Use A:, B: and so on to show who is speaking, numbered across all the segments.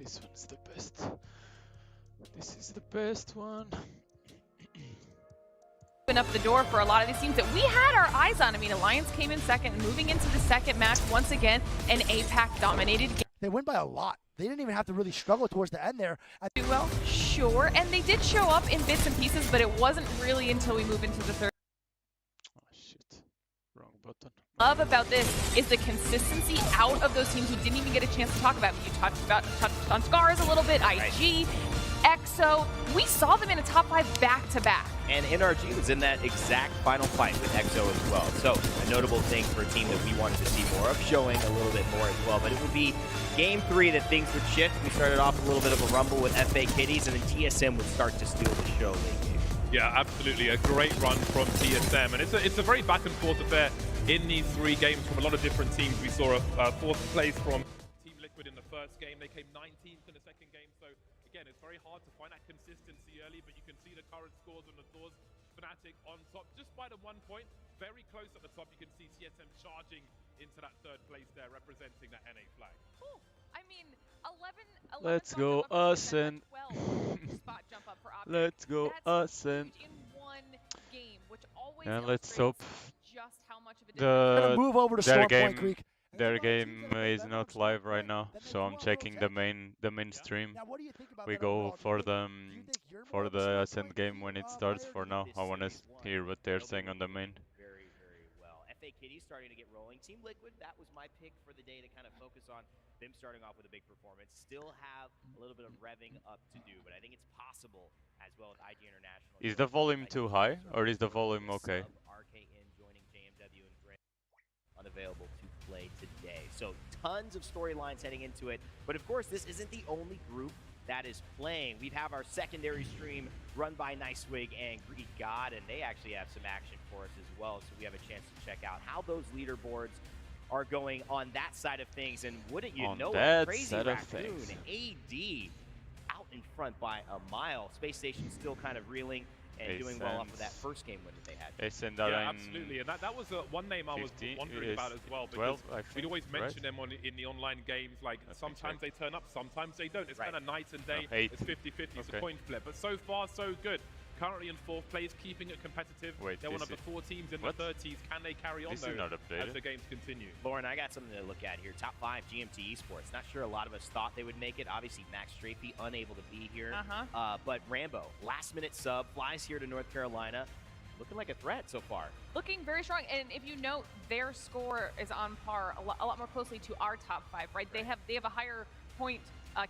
A: This one's the best. This is the best one.
B: Open up the door for a lot of these teams that we had our eyes on. I mean, Alliance came in second, and moving into the second match once again, an APAC dominated game.
C: They win by a lot. They didn't even have to really struggle towards the end there.
B: Do well, sure, and they did show up in bits and pieces, but it wasn't really until we move into the third.
A: Oh shit, wrong button.
B: Love about this is the consistency out of those teams who didn't even get a chance to talk about. You touched on Scars a little bit, IG, EXO. We saw them in a top 5 back-to-back.
D: And NRG was in that exact final fight with EXO as well. So a notable thing for a team that we wanted to see more of, showing a little bit more as well. But it would be game 3 that things would shift. We started off a little bit of a rumble with FA Kitties, and then TSM would start to steal the show late game.
E: Yeah, absolutely. A great run from TSM. And it's a very back and forth affair in these 3 games from a lot of different teams. We saw a 4th place from Team Liquid in the first game. They came 19th in the second game. So again, it's very hard to find that consistency early, but you can see the current scores on the doors. Fnatic on top, just by the 1 point. Very close at the top. You can see TSM charging into that 3rd place there, representing that NA flag.
B: Ooh, I mean, 11
A: Let's go us and
B: spot jump up for Optic.
A: let's go
B: That's
A: us and
B: huge in one game, which always
A: and let's hope
B: just how much of a difference.
C: Move over to
A: their
C: Storm Point
A: game
C: Creek.
A: their game is not live right now, so I'm checking the main stream.
C: Now, what do you think about
A: We
C: that
A: go
C: overall?
A: for
C: Do
A: the
C: you think you're more
A: for
C: of a
A: the
C: Storm
A: Ascent
C: Point
A: game
C: Creek,
A: when it starts.
C: player?
A: For now, I want to hear what they're saying on the main.
D: Very, very well. FA Kitties starting to get rolling. Team Liquid, that was my pick for the day to kind of focus on them starting off with a big performance. Still have a little bit of revving up to do, but I think it's possible as well with IG International.
A: Is the volume too high, or is the volume okay?
D: RKN joining JMW and Grant unavailable to play today. So tons of storylines heading into it. But of course, this isn't the only group that is playing. We have our secondary stream run by Nicewig and Greek God, and they actually have some action for us as well. So we have a chance to check out how those leaderboards are going on that side of things. And wouldn't you know it, Crazy Raccoon, AD out in front by a mile. Space Station still kind of reeling and doing well off of that first game win that they had.
E: Yeah, absolutely. And that was one name I was wondering about as well, because
A: 12,
E: we'd always mention them in the online games. Like, sometimes they turn up, sometimes they don't. It's kind of night and day. It's 50-50. It's a coin flip. But so far, so good. Currently in 4th place, keeping it competitive. They're one of the 4 teams in the 30s. Can they carry on, though, as the games continue?
D: Lauren, I got something to look at here. Top 5 GMT Esports. Not sure a lot of us thought they would make it. Obviously, Max Strafey unable to be here. But Rambo, last-minute sub, flies here to North Carolina. Looking like a threat so far.
B: Looking very strong, and if you note, their score is on par a lot more closely to our top 5, right? They have a higher point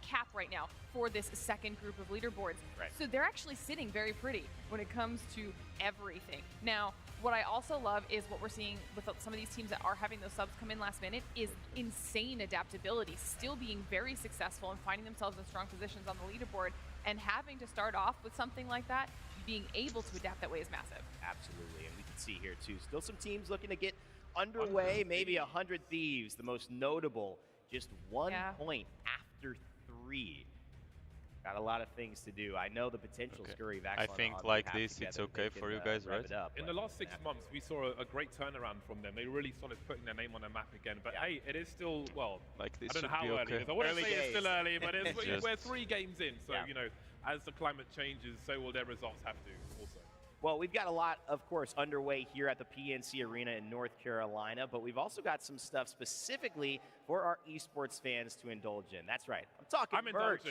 B: cap right now for this second group of leaderboards. So they're actually sitting very pretty when it comes to everything. Now, what I also love is what we're seeing with some of these teams that are having those subs come in last minute is insane adaptability, still being very successful and finding themselves in strong positions on the leaderboard, and having to start off with something like that, being able to adapt that way is massive.
D: Absolutely, and we can see here too, still some teams looking to get underway, maybe 100 Thieves, the most notable, just 1 point after 3. Got a lot of things to do. I know the potential scurry of
A: I think like this, it's okay for you guys, right?
E: In the last 6 months, we saw a great turnaround from them. They really started putting their name on the map again. But hey, it is still, well,
A: like this
E: I don't know
A: should
E: how
A: be
E: early
A: okay.
E: it is. I wouldn't say it's still early, but we're 3 games in. So,
D: Yeah.
E: you know, as the climate changes, so will their results have to also.
D: Well, we've got a lot, of course, underway here at the PNC Arena in North Carolina, but we've also got some stuff specifically for our esports fans to indulge in. That's right. I'm talking merch.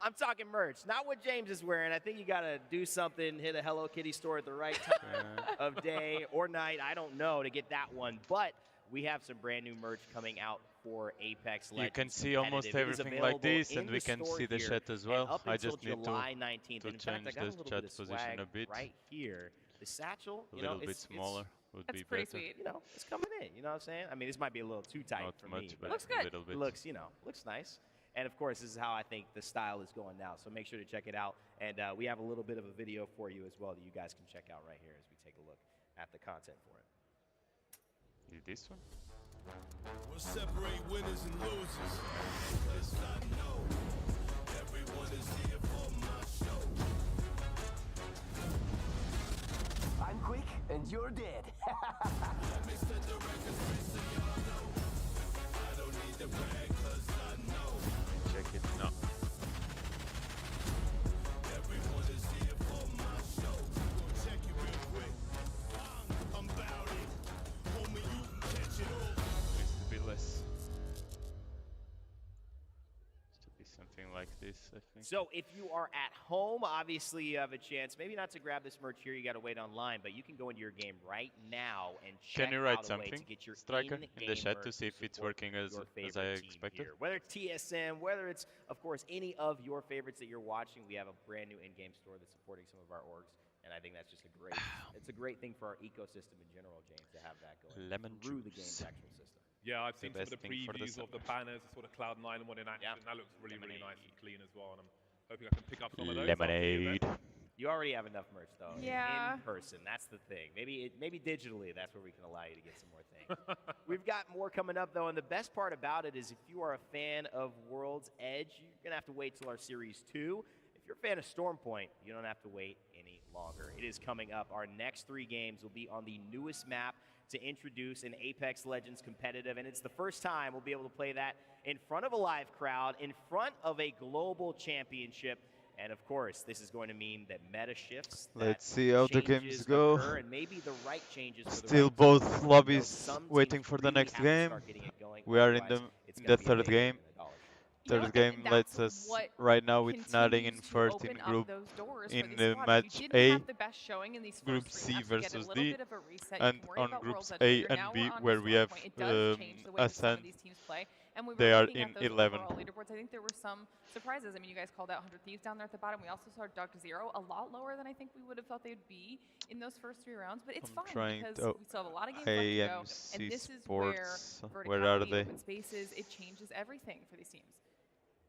D: I'm talking merch. Not what James is wearing. I think you got to do something, hit a Hello Kitty store at the right time of day or night. I don't know to get that one, but we have some brand new merch coming out for Apex Legends.
A: You can see almost everything like this, and we can see the chat as well. I just need to change this chat position a bit.
D: Right here, the satchel,
A: a little bit smaller would be
B: pretty
A: better.
B: sweet.
D: You know, it's coming in. You know what I'm saying? I mean, this might be a little too tight
A: Not
D: for
A: much,
D: me,
A: but
B: looks
A: a
B: good.
A: little bit.
D: it looks, you know, looks nice. And of course, this is how I think the style is going now. So make sure to check it out. And we have a little bit of a video for you as well that you guys can check out right here as we take a look at the content for it.
A: Is this one?
F: We'll separate winners and losers. Because I know everyone is here for my show.
G: I'm quick and you're dead.
F: Let me set the record straight so y'all know. I don't need to brag 'cause I know.
A: Check it. No. something like this, I think.
D: So if you are at home, obviously you have a chance, maybe not to grab this merch here, you got to wait online, but you can go into your game right now and check
A: Can you write
D: out a way to
A: something,
D: get your
A: Striker,
D: in-game
A: in the chat to
D: merch
A: see if it's
D: support
A: working as
D: your
A: I
D: favorite team
A: expected?
D: here. Whether it's TSM, whether it's, of course, any of your favorites that you're watching, we have a brand new in-game store that's supporting some of our orgs. And I think that's just it's a great thing for our ecosystem in general, James, to have that going
A: Lemon
D: through the
A: juice.
D: game's actual system.
E: Yeah, I've
A: The
E: seen some of
A: best
E: the
A: thing for the
E: previews of the
A: summer.
E: banners, the sort of Cloud9 one in action.
D: Yeah.
E: That looks really, really nice and
D: Lemonade.
E: clean as well. And I'm hoping I can pick up some of those after the
A: Lemonade.
E: event.
D: You already have enough merch, though.
B: Yeah.
D: In person, that's the thing. Maybe digitally, that's where we can allow you to get some more things. We've got more coming up, though, and the best part about it is if you are a fan of World's Edge, you're going to have to wait till our Series 2. If you're a fan of Stormpoint, you don't have to wait any longer. It is coming up. Our next 3 games will be on the newest map to introduce an Apex Legends competitive, and it's the first time we'll be able to play that in front of a live crowd, in front of a global championship. And of course, this is going to mean that meta shifts.
A: Let's see how the games go.
D: And maybe the right changes for the
A: Still
D: right
A: both
D: teams.
A: lobbies
D: Some
A: waiting
D: teams
A: for the
D: really
A: next
D: have to
A: game.
D: start getting it going,
A: We are in
D: otherwise it's
A: the
D: gonna be a
A: third
D: big
A: game.
D: in the dollar sheet.
B: You know,
A: Third
B: and
A: game
B: that's
A: lets us
B: what
A: right now with Nothing in
B: continues to
A: first in
B: open up
A: group
B: those doors
A: in
B: for these
A: the
B: squads.
A: match
B: If you didn't
A: A,
B: have the best showing in these
A: Group
B: first
A: C
B: 3 maps, you get a
A: versus
B: little
A: D,
B: bit of a reset.
A: and
B: You can worry
A: on
B: about
A: groups
B: World's Edge
A: A
B: later.
A: and
B: Now
A: B,
B: we're on
A: where
B: to
A: we have
B: Stormpoint. It does change the way that some
A: Ascent.
B: of these teams play. And we were
A: They are
B: looking
A: in
B: at those
A: 11.
B: overall leaderboards. I think there were some surprises. I mean, you guys called out 100 Thieves down there at the bottom. We also saw Duck Zero a lot lower than I think we would have thought they'd be in those first 3 rounds. But it's
A: I'm
B: fine
A: trying
B: because
A: to-
B: we still have a lot of games left to go.
A: AMC
B: And this is where
A: Sports. Where
B: verticality,
A: are they?
B: open spaces, it changes everything for these teams.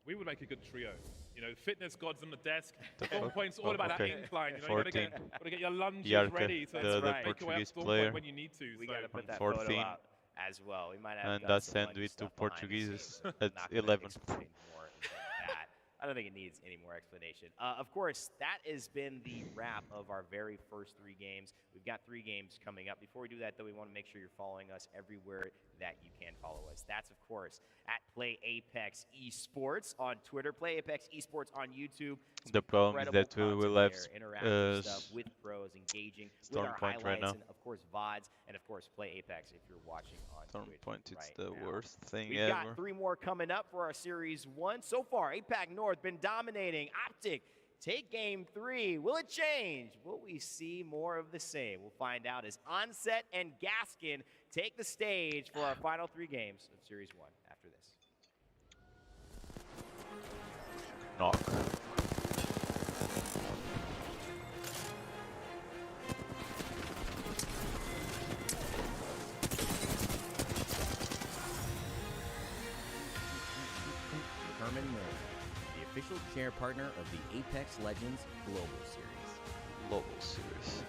E: We would make a good trio. You know, fitness gods on the desk.
A: The
E: Storm
A: fuck?
E: Point's all
A: Oh,
E: about
A: okay.
E: that incline. You know,
A: 14.
E: you gotta get your lunges
A: Yarka,
E: ready to
A: the
D: right.
E: make your way up
A: Portuguese
E: Storm
A: player.
E: Point when you need to.
D: We
E: so-
D: got to put that
A: 14.
D: photo out as well. We might have
A: And
D: got
A: that's
D: some
A: sent
D: funny
A: with 2
D: stuff behind the
A: Portugueses
D: scenes, but
A: at
D: not gonna
A: 11.
D: explain more than that. I don't think it needs any more explanation. Of course, that has been the wrap of our very first 3 games. We've got 3 games coming up. Before we do that, though, we want to make sure you're following us everywhere that you can follow us. That's, of course, at Play Apex Esports on Twitter, Play Apex Esports on YouTube. Some
A: The problem is
D: incredible
A: that we will
D: content
A: have
D: there, interactive stuff with pros, engaging with our
A: Stormpoint
D: highlights,
A: right now.
D: and of course VODs, and of course Play Apex if you're watching on Twitch
A: Stormpoint, it's
D: right
A: the
D: now.
A: worst thing
D: We've
A: ever.
D: got 3 more coming up for our Series 1. So far, APAC North been dominating. Optic take Game 3. Will it change? Will we see more of the same? We'll find out as Onset and Gaskin take the stage for our final 3 games of Series 1 after this.
A: Knock.
H: Herman Miller, the official chair partner of the Apex Legends Global Series.
A: Global series.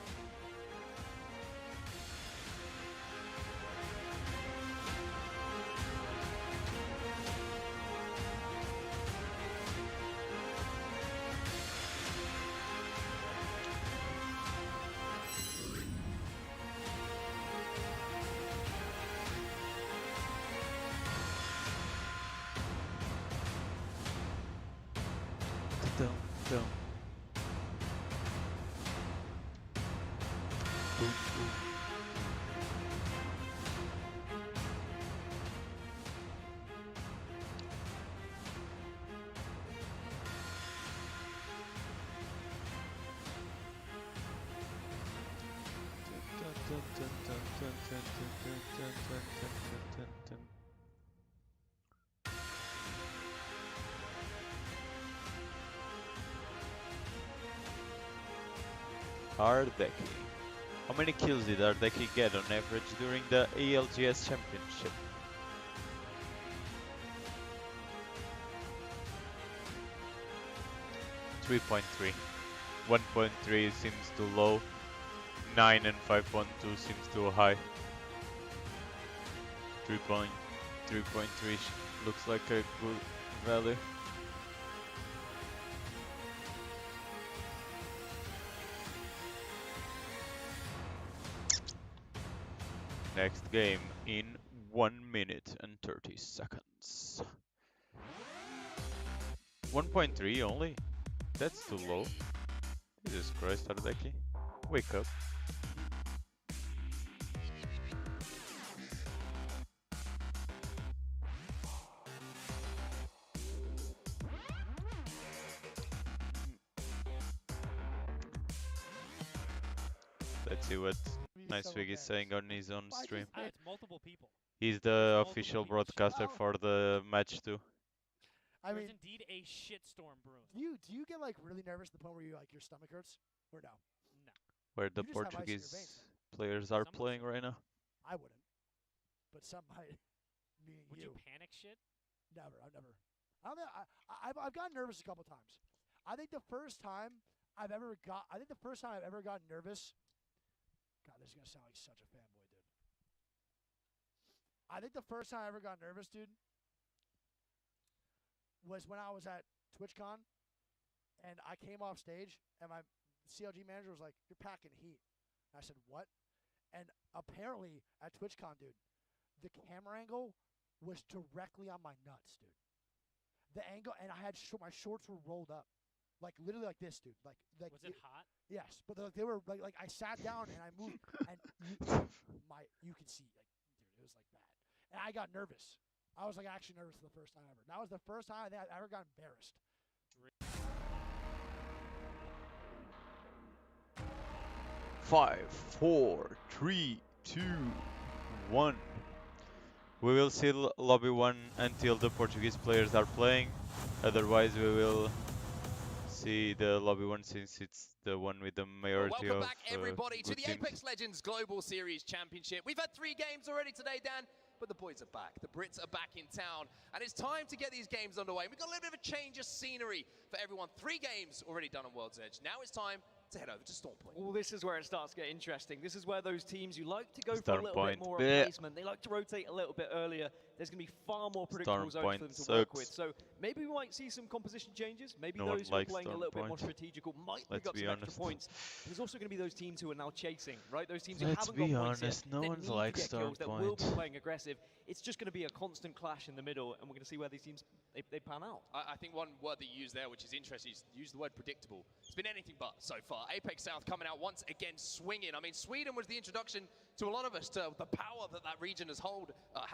A: Dum, dum. Boom, boom. Ardeki. How many kills did Ardeki get on average during the ALGS championship? .3. 1.3 seems too low. 9 and 5.2 seems too high. 3.3 looks like a good value. Next game in 1 minute and 30 seconds. 1.3 only? That's too low. Jesus Christ, Ardeki. Wake up. Let's see what
C: So
A: Nicewig is saying on his own stream.
I: It's multiple people.
A: He's the official broadcaster for the match too.
C: I mean,
I: There's indeed a shitstorm brewing.
C: do you get like really nervous to the point where you like your stomach hurts, or no?
I: No.
A: Where the
C: You just have ice in your
A: Portuguese
C: veins,
A: players are
I: Some would
A: playing
I: say.
A: right now.
C: I wouldn't, but some might. Me and
I: Would you panic shit?
C: Never. I've never. I don't think I've gotten nervous a couple times. I think the first time I've ever gotten nervous. God, this is gonna sound like such a fanboy, dude. I think the first time I ever got nervous, dude, was when I was at TwitchCon, and I came off stage, and my CLG manager was like, "You're packing heat." And I said, "What?" And apparently at TwitchCon, dude, the camera angle was directly on my nuts, dude. The angle, and I had my shorts were rolled up, like literally like this, dude. Like
I: Was it hot?
C: Yes, but they were like I sat down and I moved, and you can see, like, dude, it was like bad, and I got nervous. I was like actually nervous for the first time ever. That was the first time I think I ever got embarrassed.
A: 5, 4, 3, 2, 1. We will see lobby 1 until the Portuguese players are playing. Otherwise, we will see the lobby 1 since it's the one with the majority
J: Welcome
A: of
J: back, everybody, to
A: good
J: the
A: teams.
J: Apex Legends Global Series Championship. We've had 3 games already today, Dan, but the boys are back. The Brits are back in town, and it's time to get these games underway. We've got a little bit of a change of scenery for everyone. 3 games already done on World's Edge. Now it's time to head over to Stormpoint.
K: Well, this is where it starts to get interesting. This is where those teams who like to go for a
A: Stormpoint.
K: little bit more
A: Blech.
K: replacement, they like to rotate a little bit earlier. There's going to be far more predictable zones
A: Stormpoint
K: for them to work with.
A: sucks.
K: So maybe we might see some composition changes. Maybe
A: No one
K: those who are
A: likes
K: playing a little bit more
A: Stormpoint.
K: strategical might
A: Let's
K: pick up
A: be
K: some
A: honest.
K: extra points. There's also going to be those teams who are now chasing, right? Those teams who
A: Let's
K: haven't got
A: be
K: points
A: honest,
K: yet,
A: no
K: that
A: one's
K: need to
A: like
K: get kills, that will be
A: Stormpoint.
K: playing aggressive. It's just going to be a constant clash in the middle, and we're going to see where these teams they pan out.
J: I think one word that you used there, which is interesting, is use the word predictable. It's been anything but so far. Apex South coming out once again swinging. I mean, Sweden was the introduction to a lot of us to the power that region has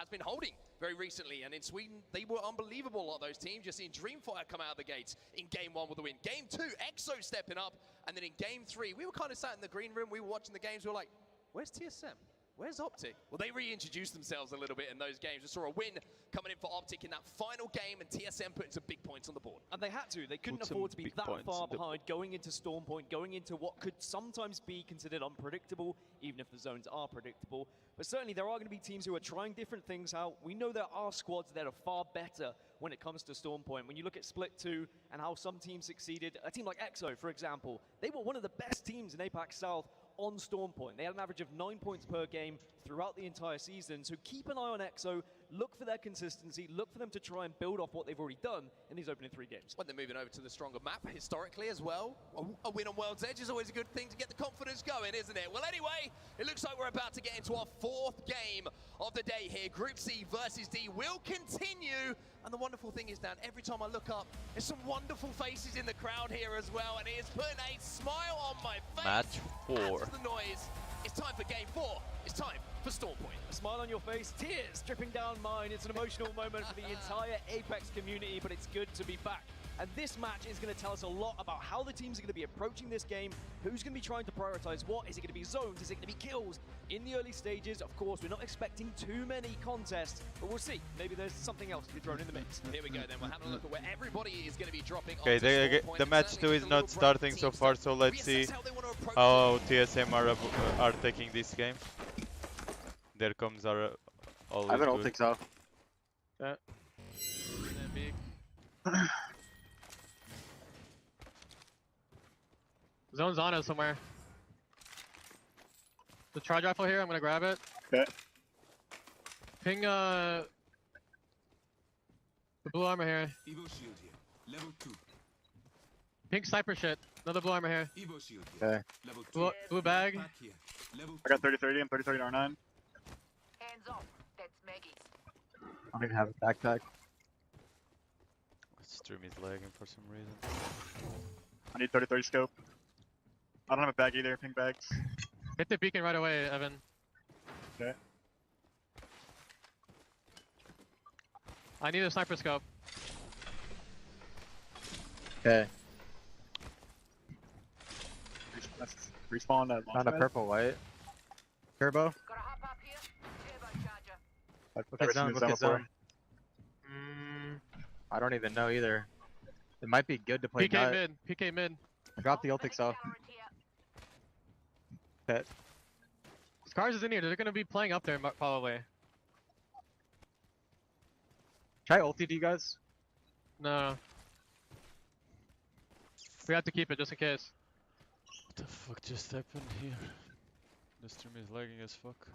J: been holding very recently. And in Sweden, they were unbelievable, a lot of those teams. You're seeing Dreamfire come out of the gates in Game 1 with a win. Game 2, EXO stepping up. And then in Game 3, we were kind of sat in the green room. We were watching the games. We were like, where's TSM? Where's Optic? Well, they reintroduced themselves a little bit in those games. We saw a win coming in for Optic in that final game, and TSM putting some big points on the board.
K: And they had to. They couldn't
A: Put some
K: afford to be
A: big
K: that
A: points
K: far
A: on the
K: behind going into Stormpoint, going into what could sometimes be considered unpredictable, even if the zones are predictable. But certainly there are going to be teams who are trying different things out. We know there are squads that are far better when it comes to Stormpoint. When you look at Split 2 and how some teams succeeded, a team like EXO, for example, they were one of the best teams in APAC South on Stormpoint. They had an average of 9 points per game throughout the entire season. So keep an eye on EXO, look for their consistency, look for them to try and build off what they've already done in these opening 3 games.
J: When they're moving over to the stronger map, historically as well, a win on World's Edge is always a good thing to get the confidence going, isn't it? Well, anyway, it looks like we're about to get into our 4th game of the day here. Group C versus D will continue. And the wonderful thing is, Dan, every time I look up, there's some wonderful faces in the crowd here as well, and it is putting a smile on my face.
A: Match 4.
J: Adds to the noise. It's time for Game 4. It's time for Stormpoint.
K: A smile on your face, tears dripping down mine. It's an emotional moment for the entire Apex community, but it's good to be back. And this match is going to tell us a lot about how the teams are going to be approaching this game, who's going to be trying to prioritize what. Is it going to be zones? Is it going to be kills? In the early stages, of course, we're not expecting too many contests, but we'll see. Maybe there's something else to be thrown in the mix.
J: Here we go then. We're having a look at where everybody is going to be dropping.
A: Okay, the match 2 is not starting so far, so let's see how TSM are taking this game. There comes our always
L: I don't
A: good.
L: think so.
I: Yeah.
M: Zone's on us somewhere. The charge rifle here, I'm gonna grab it.
L: Okay.
M: Ping the blue armor here.
F: Evo shield here. Level 2.
M: Pink sniper shit. Another blue armor here.
F: Evo shield here.
L: Okay.
F: Level 2.
M: Blue bag.
F: Back here. Level
L: I got 30-30 and 30-30 R9.
G: Hands off. That's Maggie's.
L: I don't even have a backpack.
A: Stream is lagging for some reason.
L: I need 30-30 scope. I don't have a bag either, pink bags.
M: Hit the beacon right away, Evan.
L: Okay.
M: I need a sniper scope.
L: Okay. Respawn at launch
M: Found a
L: pad.
M: purple white. Turbo.
G: Gotta hop up here. Turbo charger.
L: I've
M: Look
L: never
M: at
L: seen
M: zone,
L: this
M: look
L: zone
M: at
L: before.
M: zone. I don't even know either. It might be good to play
I: PK
M: nut.
I: mid. PK mid.
M: I dropped the ultic cell. Okay.
I: Scars is in here. They're gonna be playing up there probably.
M: Try ulti, do you guys?
I: No. We have to keep it just in case.
A: What the fuck just happened here? The stream is lagging as fuck.